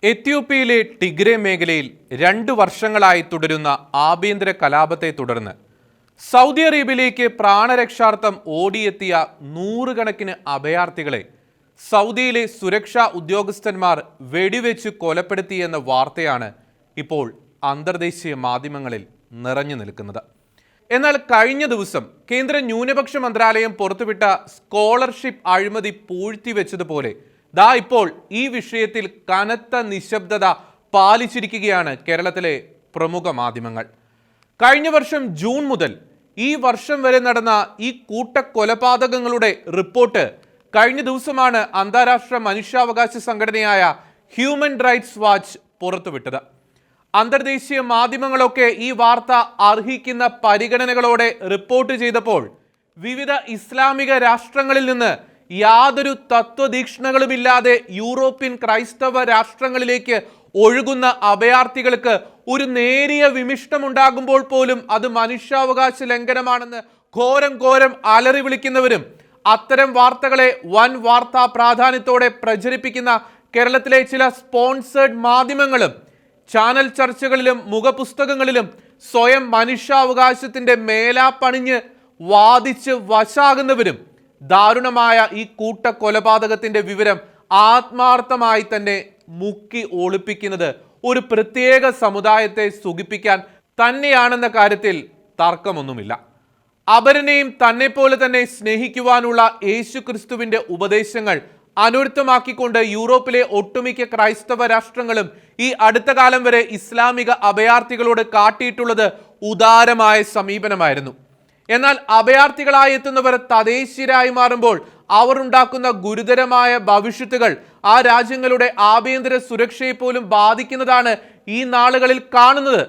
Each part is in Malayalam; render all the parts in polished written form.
എത്യോപ്യയിലെ ടിഗ്രേ മേഖലയിൽ 2 വർഷങ്ങളായി തുടരുന്ന ആഭ്യന്തര കലാപത്തെ തുടർന്ന് സൗദി അറേബ്യയിലേക്ക് പ്രാണരക്ഷാർത്ഥം ഓടിയെത്തിയ നൂറുകണക്കിന് അഭയാർത്ഥികളെ സൗദിയിലെ സുരക്ഷാ ഉദ്യോഗസ്ഥന്മാർ വെടിവെച്ച് കൊലപ്പെടുത്തിയെന്ന വാർത്തയാണ് ഇപ്പോൾ അന്തർദേശീയ മാധ്യമങ്ങളിൽ നിറഞ്ഞു നിൽക്കുന്നത്. എന്നാൽ കഴിഞ്ഞ ദിവസം കേന്ദ്ര ന്യൂനപക്ഷ മന്ത്രാലയം പുറത്തുവിട്ട സ്കോളർഷിപ്പ് അഴിമതി പൂഴ്ത്തിവെച്ചതുപോലെ ദാ ഇപ്പോൾ ഈ വിഷയത്തിൽ കനത്ത നിശബ്ദത പാലിച്ചിരിക്കുകയാണ് കേരളത്തിലെ പ്രമുഖ മാധ്യമങ്ങൾ. കഴിഞ്ഞ വർഷം ജൂൺ മുതൽ ഈ വർഷം വരെ നടന്ന ഈ കൂട്ടക്കൊലപാതകങ്ങളുടെ റിപ്പോർട്ട് കഴിഞ്ഞ ദിവസമാണ് അന്താരാഷ്ട്ര മനുഷ്യാവകാശ സംഘടനയായ ഹ്യൂമൻ റൈറ്റ്സ് വാച്ച് പുറത്തുവിട്ടത്. അന്തർദേശീയ മാധ്യമങ്ങളൊക്കെ ഈ വാർത്ത അർഹിക്കുന്ന പരിഗണനകളോടെ റിപ്പോർട്ട് ചെയ്തപ്പോൾ വിവിധ ഇസ്ലാമിക രാഷ്ട്രങ്ങളിൽ നിന്ന് യാതൊരു തത്വദീക്ഷണകളുമില്ലാതെ യൂറോപ്യൻ ക്രൈസ്തവ രാഷ്ട്രങ്ങളിലേക്ക് ഒഴുകുന്ന അഭയാർത്ഥികൾക്ക് ഒരു നേരിയ വിമിഷ്ടമുണ്ടാകുമ്പോൾ പോലും അത് മനുഷ്യാവകാശ ലംഘനമാണെന്ന് ഘോരം അലറി വിളിക്കുന്നവരും അത്തരം വാർത്തകളെ വൻ വാർത്താ പ്രാധാന്യത്തോടെ പ്രചരിപ്പിക്കുന്ന കേരളത്തിലെ ചില സ്പോൺസേഡ് മാധ്യമങ്ങളും ചാനൽ ചർച്ചകളിലും മുഖപുസ്തകങ്ങളിലും സ്വയം മനുഷ്യാവകാശത്തിന്റെ മേലാപ്പണിഞ്ഞ് വാദിച്ച് വശാകുന്നവരും ദാരുണമായ ഈ കൂട്ടക്കൊലപാതകത്തിന്റെ വിവരം ആത്മാർത്ഥമായി തന്നെ മുക്കി ഒളിപ്പിക്കുന്നത് ഒരു പ്രത്യേക സമുദായത്തെ സുഖിപ്പിക്കാൻ തന്നെയാണെന്ന കാര്യത്തിൽ തർക്കമൊന്നുമില്ല. അപരനെയും തന്നെ പോലെ തന്നെ സ്നേഹിക്കുവാനുള്ള യേശു ക്രിസ്തുവിന്റെ ഉപദേശങ്ങൾ അനുവൃത്തമാക്കിക്കൊണ്ട് യൂറോപ്പിലെ ഒട്ടുമിക്ക ക്രൈസ്തവ രാഷ്ട്രങ്ങളും ഈ അടുത്ത കാലം വരെ ഇസ്ലാമിക അഭയാർത്ഥികളോട് കാട്ടിയിട്ടുള്ളത് ഉദാരമായ സമീപനമായിരുന്നു. എന്നാൽ അഭയാർത്ഥികളായി എത്തുന്നവർ തദ്ദേശീയരായി മാറുമ്പോൾ അവർ ഉണ്ടാക്കുന്ന ഗുരുതരമായ ഭവിഷ്യത്തുകൾ ആ രാജ്യങ്ങളുടെ ആഭ്യന്തര സുരക്ഷയെ പോലും ബാധിക്കുന്നതാണ് ഈ നാളുകളിൽ കാണുന്നത്.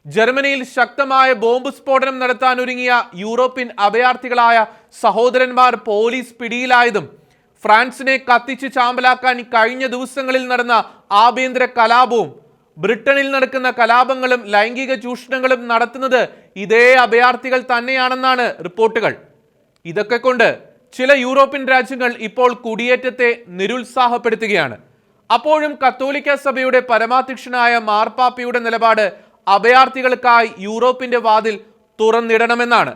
ജർമ്മനിയിൽ ശക്തമായ ബോംബ് സ്ഫോടനം നടത്താൻ ഒരുങ്ങിയ യൂറോപ്യൻ അഭയാർത്ഥികളായ സഹോദരന്മാർ പോലീസ് പിടിയിലായതും ഫ്രാൻസിനെ കത്തിച്ച് ചാമ്പലാക്കാൻ കഴിഞ്ഞ ദിവസങ്ങളിൽ നടന്ന ആഭ്യന്തര കലാപവും ബ്രിട്ടനിൽ നടക്കുന്ന കലാപങ്ങളും ലൈംഗിക ചൂഷണങ്ങളും നടത്തുന്നത് ഇതേ അഭയാർത്ഥികൾ തന്നെയാണെന്നാണ് റിപ്പോർട്ടുകൾ. ഇതൊക്കെ കൊണ്ട് ചില യൂറോപ്യൻ രാജ്യങ്ങൾ ഇപ്പോൾ കുടിയേറ്റത്തെ നിരുത്സാഹപ്പെടുത്തുകയാണ്. അപ്പോഴും കത്തോലിക്ക സഭയുടെ പരമാധ്യക്ഷനായ മാർപ്പാപ്പയുടെ നിലപാട് അഭയാർത്ഥികൾക്കായി യൂറോപ്പിന്റെ വാതിൽ തുറന്നിടണമെന്നാണ്.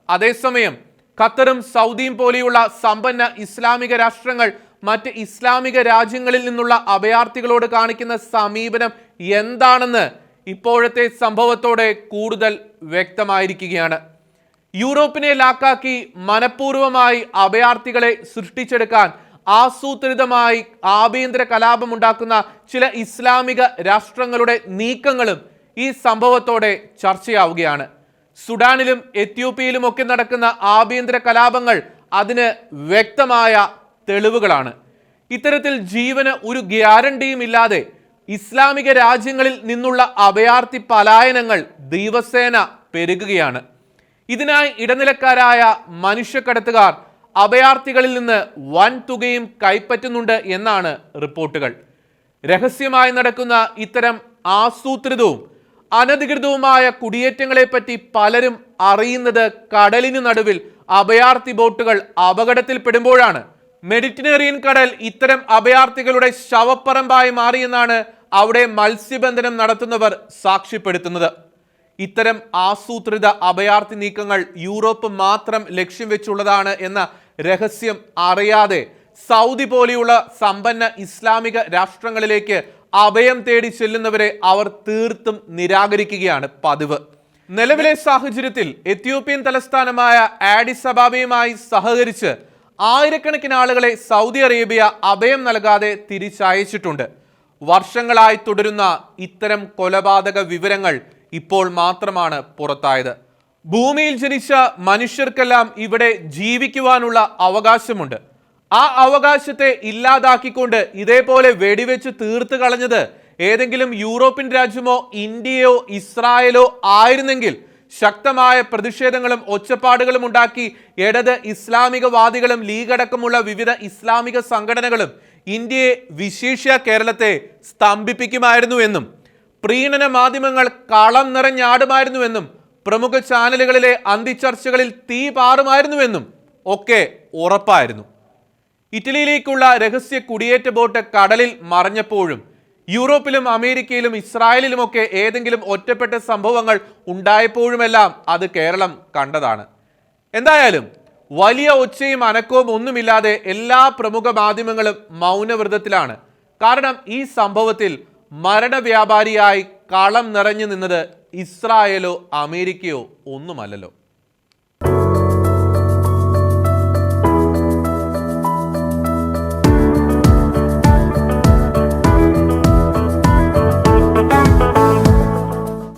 അതേസമയം ഖത്തറും സൗദിയും പോലെയുള്ള സമ്പന്ന ഇസ്ലാമിക രാഷ്ട്രങ്ങൾ മറ്റ് ഇസ്ലാമിക രാജ്യങ്ങളിൽ നിന്നുള്ള അഭയാർത്ഥികളോട് കാണിക്കുന്ന സമീപനം എന്താണെന്ന് ഇപ്പോഴത്തെ സംഭവത്തോടെ കൂടുതൽ വ്യക്തമായിരിക്കുകയാണ്. യൂറോപ്പിനെ ലാക്കാക്കി മനഃപൂർവ്വമായി അഭയാർത്ഥികളെ സൃഷ്ടിച്ചെടുക്കാൻ ആസൂത്രിതമായി ആഭ്യന്തര കലാപമുണ്ടാക്കുന്ന ചില ഇസ്ലാമിക രാഷ്ട്രങ്ങളുടെ നീക്കങ്ങളും ഈ സംഭവത്തോടെ ചർച്ചയാവുകയാണ്. സുഡാനിലും എത്യോപ്യയിലും ഒക്കെ നടക്കുന്ന ആഭ്യന്തര കലാപങ്ങൾ അതിന് വ്യക്തമായ തെളിവുകളാണ്. ഇത്തരത്തിൽ ജീവന് ഒരു ഗ്യാരണ്ടിയും ഇല്ലാതെ ഇസ്ലാമിക രാജ്യങ്ങളിൽ നിന്നുള്ള അഭയാർത്ഥി പലായനങ്ങൾ ദിവസേന പെരുകുകയാണ്. ഇതിനായി ഇടനിലക്കാരായ മനുഷ്യക്കടത്തുകാർ അഭയാർത്ഥികളിൽ നിന്ന് വൻ തുകയും കൈപ്പറ്റുന്നുണ്ട് എന്നാണ് റിപ്പോർട്ടുകൾ. രഹസ്യമായി നടക്കുന്ന ഇത്തരം ആസൂത്രിതവും അനധികൃതവുമായ കുടിയേറ്റങ്ങളെപ്പറ്റി പലരും അറിയുന്നത് കടലിനു നടുവിൽ അഭയാർത്ഥി ബോട്ടുകൾ അപകടത്തിൽപ്പെടുമ്പോഴാണ്. മെഡിറ്ററേനിയൻ കടൽ ഇത്തരം അഭയാർത്ഥികളുടെ ശവപ്പറമ്പായി മാറിയെന്നാണ് അവിടെ മത്സ്യബന്ധനം നടത്തുന്നവർ സാക്ഷ്യപ്പെടുത്തുന്നത്. ഇത്തരം ആസൂത്രിത അഭയാർത്ഥി നീക്കങ്ങൾ യൂറോപ്പ് മാത്രം ലക്ഷ്യം വെച്ചുള്ളതാണ് എന്ന രഹസ്യം അറിയാതെ സൗദി പോലെയുള്ള സമ്പന്ന ഇസ്ലാമിക രാഷ്ട്രങ്ങളിലേക്ക് അഭയം തേടി ചെല്ലുന്നവരെ അവർ തീർത്തും നിരാകരിക്കുകയാണ് പതിവ്. നിലവിലെ സാഹചര്യത്തിൽ എത്യോപ്യൻ തലസ്ഥാനമായ ആഡിസ് അബാബയുമായി സഹകരിച്ച് ആയിരക്കണക്കിന് ആളുകളെ സൗദി അറേബ്യ അഭയം നൽകാതെ തിരിച്ചയച്ചിട്ടുണ്ട്. വർഷങ്ങളായി തുടരുന്ന ഇത്തരം കൊലപാതക വിവരങ്ങൾ ഇപ്പോൾ മാത്രമാണ് പുറത്തായത്. ഭൂമിയിൽ ജനിച്ച മനുഷ്യർക്കെല്ലാം ഇവിടെ ജീവിക്കുവാനുള്ള അവകാശമുണ്ട്. ആ അവകാശത്തെ ഇല്ലാതാക്കിക്കൊണ്ട് ഇതേപോലെ വെടിവെച്ച് തീർത്ത് കളഞ്ഞത് ഏതെങ്കിലും യൂറോപ്യൻ രാജ്യമോ ഇന്ത്യയോ ഇസ്രായേലോ ആയിരുന്നെങ്കിൽ ശക്തമായ പ്രതിഷേധങ്ങളും ഒച്ചപ്പാടുകളും ഉണ്ടാക്കി ഇടത് ഇസ്ലാമികവാദികളും ലീഗ് അടക്കമുള്ള വിവിധ ഇസ്ലാമിക സംഘടനകളും ഇന്ത്യയെ വിശേഷ്യ കേരളത്തെ സ്തംഭിപ്പിക്കുമായിരുന്നുവെന്നും പ്രീണന മാധ്യമങ്ങൾ കളം നിറഞ്ഞാടുമായിരുന്നുവെന്നും പ്രമുഖ ചാനലുകളിലെ അന്തിച്ചർച്ചകളിൽ തീ പാറുമായിരുന്നുവെന്നും ഒക്കെ ഉറപ്പായിരുന്നു. ഇറ്റലിയിലേക്കുള്ള രഹസ്യ കുടിയേറ്റ ബോട്ട് കടലിൽ മറഞ്ഞപ്പോഴും യൂറോപ്പിലും അമേരിക്കയിലും ഇസ്രായേലിലുമൊക്കെ ഏതെങ്കിലും ഒറ്റപ്പെട്ട സംഭവങ്ങൾ ഉണ്ടായപ്പോഴുമെല്ലാം അത് കേരളം കണ്ടതാണ്. എന്തായാലും വലിയ ഒച്ചയും അനക്കവും ഒന്നുമില്ലാതെ എല്ലാ പ്രമുഖ മാധ്യമങ്ങളും മൗനവ്രതത്തിലാണ്. കാരണം ഈ സംഭവത്തിൽ മരണവ്യാപാരിയായി കളം നിറഞ്ഞു നിന്നത് ഇസ്രായേലോ അമേരിക്കയോ ഒന്നുമല്ലല്ലോ.